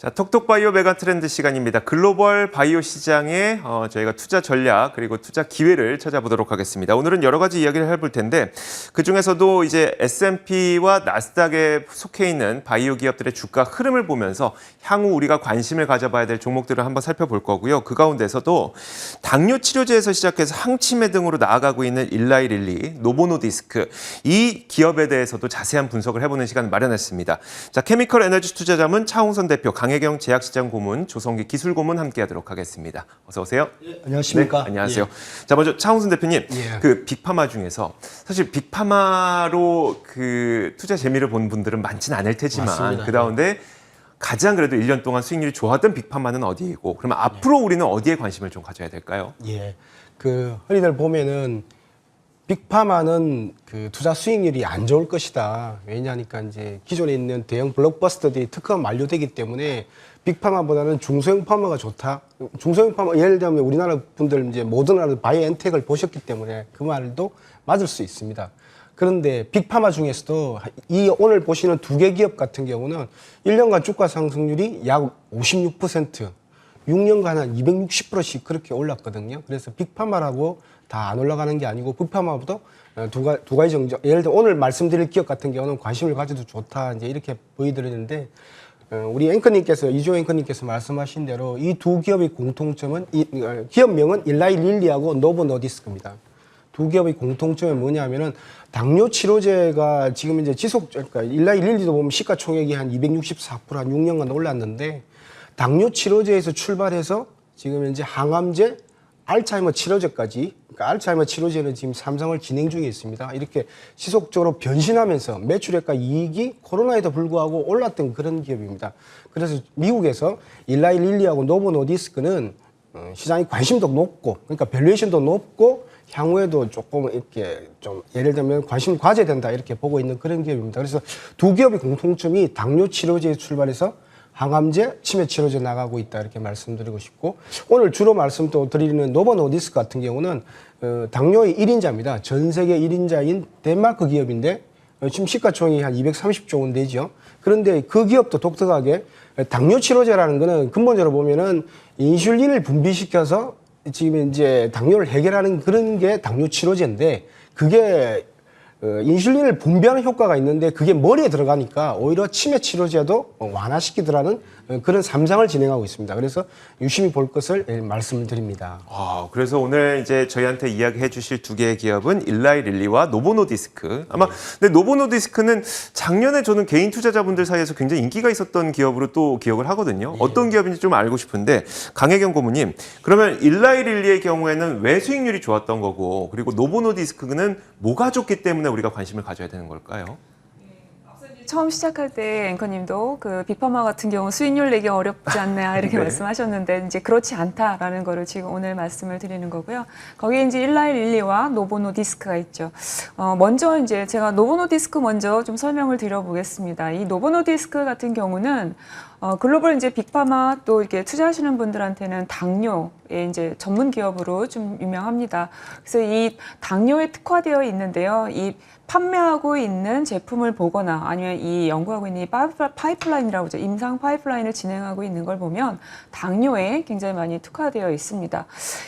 자, 톡톡바이오 메가트렌드 시간입니다. 글로벌 바이오 시장에 저희가 투자 전략 그리고 투자 기회를 찾아보도록 하겠습니다. 오늘은 여러 가지 이야기를 해볼 텐데 그중에서도 이제 S&P와 나스닥에 속해 있는 바이오 기업들의 주가 흐름을 보면서 향후 우리가 관심을 가져봐야 될 종목들을 한번 살펴볼 거고요. 그 가운데서도 당뇨 치료제에서 시작해서 항치매 등으로 나아가고 있는 일라이 릴리, 노보노디스크 이 기업에 대해서도 자세한 분석을 해보는 시간을 마련했습니다. 자, 케미컬 에너지 투자자문 차홍선 대표, 강혜경 제약시장 고문, 조성기 기술 고문 함께하도록 하겠습니다. 어서 오세요. 예, 안녕하십니까? 네, 안녕하세요. 자, 먼저 차홍선 대표님, 예. 그 빅파마 중에서 사실 빅파마로 그 투자 재미를 본 분들은 많지는 않을 테지만 맞습니다. 그 가운데 가장 그래도 1년 동안 수익률이 좋았던 빅파마는 어디이고, 그러면 앞으로 우리는 어디에 관심을 좀 가져야 될까요? 예, 그 흔히들 보면은 빅파마는 그 투자 수익률이 안 좋을 것이다. 왜냐하니까 이제 기존에 있는 대형 블록버스터들이 특허가 만료되기 때문에 빅파마보다는 중소형 파마가 좋다. 중소형 파마 예를 들면 우리나라 분들 이제 모더나 바이오엔텍을 보셨기 때문에 그 말도 맞을 수 있습니다. 그런데 빅파마 중에서도 이 오늘 보시는 두 개 기업 같은 경우는 1년간 주가 상승률이 약 56%, 6년간 한 260%씩 그렇게 올랐거든요. 그래서 빅파마라고 다 안 올라가는 게 아니고 빅파마보다 두 가지 정도. 예를 들어 오늘 말씀드릴 기업 같은 경우는 관심을 가져도 좋다. 이제 이렇게 보여드리는데 우리 앵커님께서 이조 앵커님께서 말씀하신 대로 이 두 기업의 공통점은 기업명은 일라이 릴리하고 노보 노디스크입니다. 두 기업의 공통점이 뭐냐면은 당뇨 치료제가 지금 이제 그러니까 일라이 릴리도 보면 시가총액이 한 264%, 한 6년간 올랐는데 당뇨 치료제에서 출발해서 지금 현재 항암제, 알츠하이머 치료제까지, 그러니까 알츠하이머 치료제는 지금 3상을 진행 중에 있습니다. 이렇게 지속적으로 변신하면서 매출액과 이익이 코로나에도 불구하고 올랐던 그런 기업입니다. 그래서 미국에서 일라이 릴리하고 노보 노디스크는 시장의 관심도 높고, 그러니까 밸류에이션도 높고, 향후에도 조금 이렇게 좀 예를 들면 관심을 가져야 된다 이렇게 보고 있는 그런 기업입니다. 그래서 두 기업의 공통점이 당뇨 치료제에 출발해서 항암제, 치매 치료제 나가고 있다 이렇게 말씀드리고 싶고, 오늘 주로 말씀 또 드리는 노보 노디스크 같은 경우는 당뇨의 1인자입니다. 전 세계 1인자인 덴마크 기업인데 지금 시가총액이 한 230조 원 되죠. 그런데 그 기업도 독특하게 당뇨 치료제라는 거는 근본적으로 보면은 인슐린을 분비시켜서 지금 이제 당뇨를 해결하는 그런 게 당뇨 치료제인데, 그게 인슐린을 분비하는 효과가 있는데 그게 머리에 들어가니까 오히려 치매 치료제도 완화시키더라는 그런 3상을 진행하고 있습니다. 그래서 유심히 볼 것을 말씀을 드립니다. 그래서 오늘 이제 저희한테 이야기해 주실 두 개의 기업은 일라이 릴리와 노보노디스크. 아마 근데 노보노디스크는 작년에 저는 개인 투자자분들 사이에서 굉장히 인기가 있었던 기업으로 또 기억을 하거든요. 어떤 기업인지 좀 알고 싶은데, 강혜경 고문님, 그러면 일라이 릴리의 경우에는 왜 수익률이 좋았던 거고, 그리고 노보노디스크는 뭐가 좋기 때문에 우리가 관심을 가져야 되는 걸까요? 처음 시작할 때 앵커님도 그 빅파마 같은 경우 수익률 내기 어렵지 않나 이렇게 네. 말씀하셨는데 이제 그렇지 않다라는 거를 지금 오늘 말씀을 드리는 거고요. 거기에 이제 일라이 릴리와 노보노디스크가 있죠. 먼저 이제 제가 노보노디스크 먼저 좀 설명을 드려보겠습니다. 이 노보노디스크 같은 경우는 글로벌 이제 빅파마 또 이렇게 투자하시는 분들한테는 당뇨의 이제 전문 기업으로 좀 유명합니다. 그래서 이 당뇨에 특화되어 있는데요. 이 판매하고 있는 제품을 보거나 아니면 이 연구하고 있는 이 파이프라인이라고 하죠. 임상 파이프라인을 진행하고 있는 걸 보면 당뇨에 굉장히 많이 특화되어 있습니다.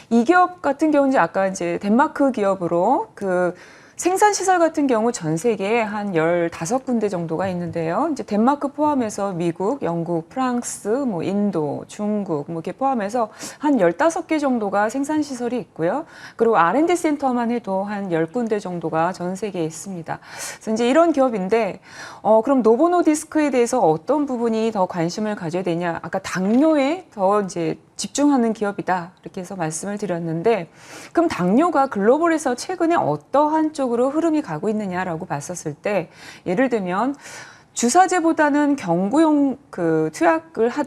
이 기업 같은 경우는 이제 아까 이제 덴마크 기업으로 그 생산 시설 같은 경우 전 세계에 한 15군데 정도가 있는데요. 이제 덴마크 포함해서 미국, 영국, 프랑스, 뭐 인도, 중국 뭐 이렇게 포함해서 한 15개 정도가 생산 시설이 있고요. 그리고 R&D 센터만 해도 한 10군데 정도가 전 세계에 있습니다. 그래서 이제 이런 기업인데 그럼 노보노디스크에 대해서 어떤 부분이 더 관심을 가져야 되냐? 아까 당뇨에 더 이제 집중하는 기업이다 이렇게 해서 말씀을 드렸는데, 그럼 당뇨가 글로벌에서 최근에 어떠한 쪽으로 흐름이 가고 있느냐라고 봤었을 때, 예를 들면 주사제보다는 경구용 그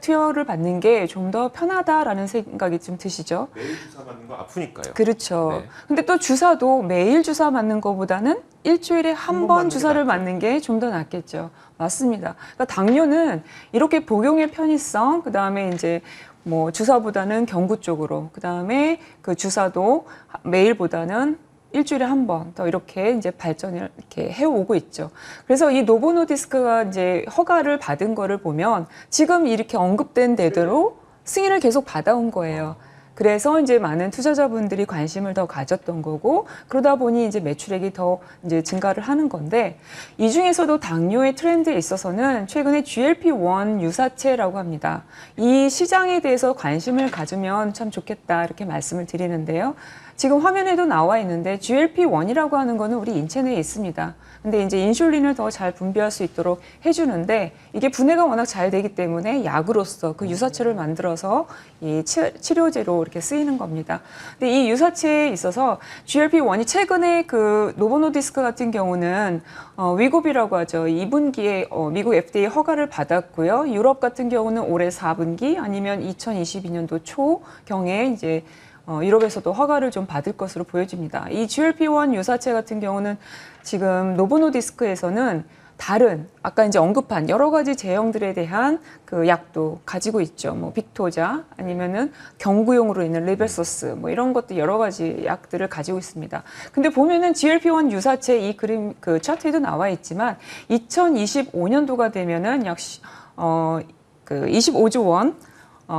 투여를 받는 게 좀 더 편하다라는 생각이 좀 드시죠? 매일 주사 맞는 거 아프니까요. 그렇죠. 네. 근데 또 주사도 매일 주사 맞는 것보다는 일주일에 한 번 주사를 맞는 게 좀 더 낫겠죠. 맞습니다. 그러니까 당뇨는 이렇게 복용의 편의성, 그 다음에 이제 뭐 주사보다는 경구 쪽으로, 그 다음에 그 주사도 매일보다는 일주일에 한 번 더 이렇게 이제 발전을 이렇게 해오고 있죠. 그래서 이 노보노디스크가 이제 허가를 받은 거를 보면 지금 이렇게 언급된 대로 승인을 계속 받아온 거예요. 그래서 이제 많은 투자자분들이 관심을 더 가졌던 거고, 그러다 보니 이제 매출액이 더 이제 증가를 하는 건데, 이 중에서도 당뇨의 트렌드에 있어서는 최근에 GLP-1 유사체라고 합니다. 이 시장에 대해서 관심을 가지면 참 좋겠다 이렇게 말씀을 드리는데요. 지금 화면에도 나와 있는데 GLP-1이라고 하는 거는 우리 인체 내에 있습니다. 근데 이제 인슐린을 더 잘 분비할 수 있도록 해주는데 이게 분해가 워낙 잘 되기 때문에 약으로서 그 유사체를 만들어서 이 치료제로 이렇게 쓰이는 겁니다. 근데 이 유사체에 있어서 GLP-1이 최근에 그 노보노디스크 같은 경우는 위고비라고 하죠. 2분기에 미국 FDA 허가를 받았고요. 유럽 같은 경우는 올해 4분기 아니면 2022년도 초경에 이제 유럽에서도 허가를 좀 받을 것으로 보여집니다. 이 GLP-1 유사체 같은 경우는 지금 노보노디스크에서는 다른 아까 이제 언급한 여러 가지 제형들에 대한 그 약도 가지고 있죠. 뭐 빅토자 아니면은 경구용으로 있는 리베소스 뭐 이런 것도 여러 가지 약들을 가지고 있습니다. 근데 보면은 GLP-1 유사체 이 그림 그 차트에도 나와 있지만 2025년도가 되면은 약 25조 원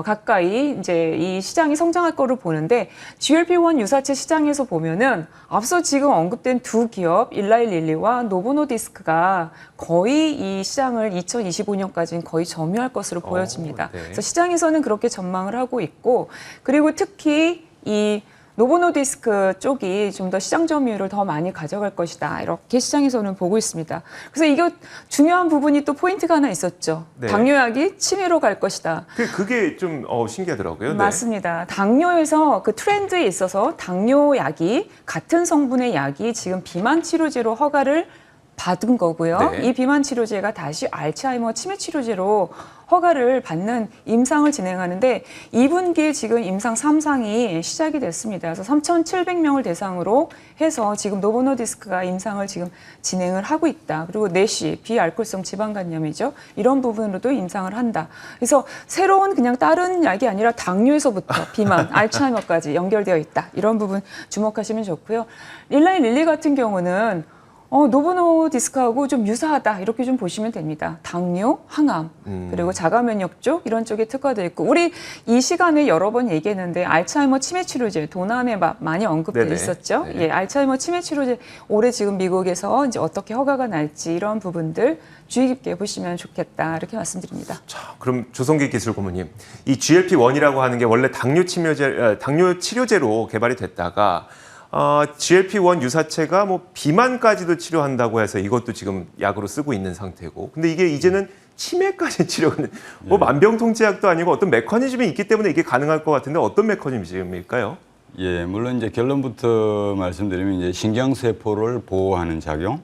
가까이 이제 이 시장이 성장할 거를 보는데 GLP-1 유사체 시장에서 보면은 앞서 지금 언급된 두 기업 일라이릴리와 노보노디스크가 거의 이 시장을 2025년까지는 거의 점유할 것으로 보여집니다. 네. 그래서 시장에서는 그렇게 전망을 하고 있고 그리고 특히 이 노보노디스크 쪽이 좀 더 시장 점유율을 더 많이 가져갈 것이다. 이렇게 시장에서는 보고 있습니다. 그래서 이거 중요한 부분이 또 포인트가 하나 있었죠. 네. 당뇨약이 치매로 갈 것이다. 그게 좀 신기하더라고요. 네. 맞습니다. 당뇨에서 그 트렌드에 있어서 당뇨약이 같은 성분의 약이 지금 비만 치료제로 허가를 받은 거고요. 네. 이 비만 치료제가 다시 알츠하이머 치매 치료제로 허가를 받는 임상을 진행하는데 2분기에 지금 임상 3상이 시작이 됐습니다. 그래서 3,700명을 대상으로 해서 지금 노보노디스크가 임상을 지금 진행을 하고 있다. 그리고 내시, 비알코올성 지방간염이죠. 이런 부분으로도 임상을 한다. 그래서 새로운 그냥 다른 약이 아니라 당뇨에서부터 비만, 알츠하이머까지 연결되어 있다. 이런 부분 주목하시면 좋고요. 일라이 릴리 같은 경우는 노보노디스크하고 좀 유사하다 이렇게 좀 보시면 됩니다. 당뇨, 항암, 그리고 자가면역 쪽 이런 쪽에 특화되어 있고 우리 이 시간에 여러 번 얘기했는데 알츠하이머 치매 치료제 도나네밥 많이 언급돼 네네. 있었죠. 네. 예, 알츠하이머 치매 치료제 올해 지금 미국에서 이제 어떻게 허가가 날지 이런 부분들 주의 깊게 보시면 좋겠다 이렇게 말씀드립니다. 자, 그럼 조성기 기술 고문님, 이 GLP-1이라고 하는 게 원래 당뇨 치료제로 개발이 됐다가 GLP-1 유사체가 뭐 비만까지도 치료한다고 해서 이것도 지금 약으로 쓰고 있는 상태고, 근데 이게 이제는 치매까지 치료하는 뭐 만병통치약도 아니고 어떤 메커니즘이 있기 때문에 이게 가능할 것 같은데 어떤 메커니즘일까요? 예, 물론 이제 결론부터 말씀드리면 이제 신경세포를 보호하는 작용,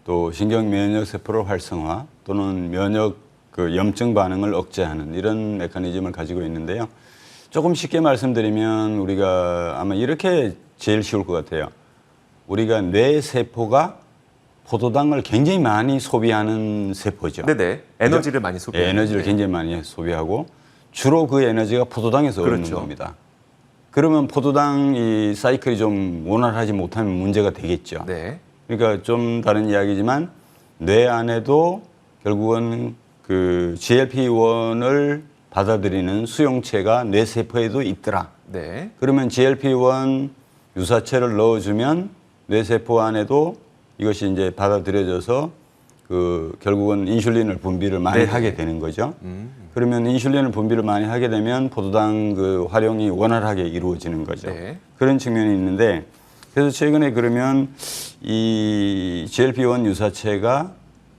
또 신경 면역 세포를 활성화 또는 면역 그 염증 반응을 억제하는 이런 메커니즘을 가지고 있는데요. 조금 쉽게 말씀드리면 우리가 아마 이렇게 제일 쉬울 것 같아요. 우리가 뇌 세포가 포도당을 굉장히 많이 소비하는 세포죠. 네네. 에너지를 많이 소비해요. 에너지를 네. 굉장히 많이 소비하고 주로 그 에너지가 포도당에서 얻는 그렇죠. 겁니다. 그러면 포도당 이 사이클이 좀 원활하지 못하면 문제가 되겠죠. 네. 그러니까 좀 다른 이야기지만 뇌 안에도 결국은 그 GLP-1을 받아들이는 수용체가 뇌 세포에도 있더라. 네. 그러면 GLP-1 유사체를 넣어주면 뇌 세포 안에도 이것이 이제 받아들여져서 그 결국은 인슐린을 분비를 많이 네네. 하게 되는 거죠. 그러면 인슐린을 분비를 많이 하게 되면 포도당 그 활용이 원활하게 이루어지는 거죠. 네. 그런 측면이 있는데 그래서 최근에 그러면 이 GLP-1 유사체가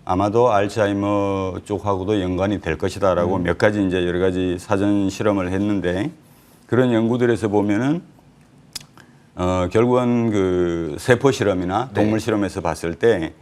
아마도 알츠하이머 쪽하고도 연관이 될 것이다라고 몇 가지 이제 여러 가지 사전 실험을 했는데 그런 연구들에서 보면은 결국은 그 세포 실험이나 동물 실험에서 봤을 때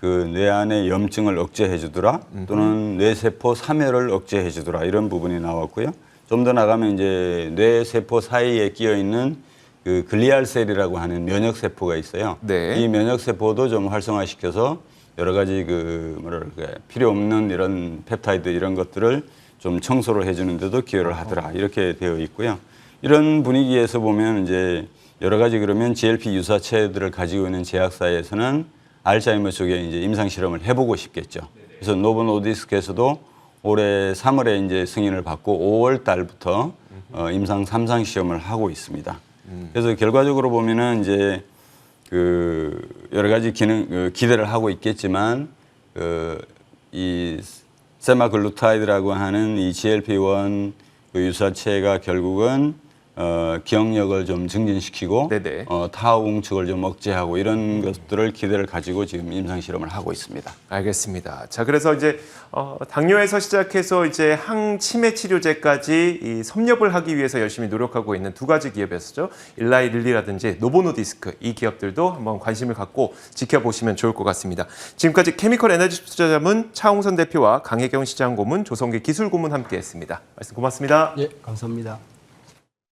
그 뇌 안의 염증을 억제해 주더라 또는 뇌세포 사멸을 억제해 주더라 이런 부분이 나왔고요. 좀 더 나가면 이제 뇌세포 사이에 끼어 있는 그 글리알셀이라고 하는 면역세포가 있어요. 네. 이 면역세포도 좀 활성화시켜서 여러 가지 그 뭐랄까 필요 없는 이런 펩타이드 이런 것들을 좀 청소를 해주는데도 기여를 하더라 이렇게 되어 있고요. 이런 분위기에서 보면 이제 여러 가지 그러면 GLP 유사체들을 가지고 있는 제약사에서는 알츠하이머 쪽에 이제 임상 실험을 해보고 싶겠죠. 그래서 노보 노디스크에서도 올해 3월에 이제 승인을 받고 5월 달부터 임상 3상 시험을 하고 있습니다. 그래서 결과적으로 보면은 이제 그 여러 가지 기대를 하고 있겠지만 이 세마글루타이드라고 하는 이 GLP-1 그 유사체가 결국은 기억력을 좀 증진시키고 네네. 타우 웅축을 좀 억제하고 이런 것들을 기대를 가지고 지금 임상 실험을 하고 있습니다. 알겠습니다. 자, 그래서 이제 당뇨에서 시작해서 이제 항치매 치료제까지 이 섭렵을 하기 위해서 열심히 노력하고 있는 두 가지 기업이었죠. 일라이 릴리라든지 노보노디스크 이 기업들도 한번 관심을 갖고 지켜보시면 좋을 것 같습니다. 지금까지 케미컬 에너지 투자자문 차홍선 대표와 강혜경 시장 고문, 조성기 기술 고문 함께했습니다. 말씀 고맙습니다. 예, 감사합니다.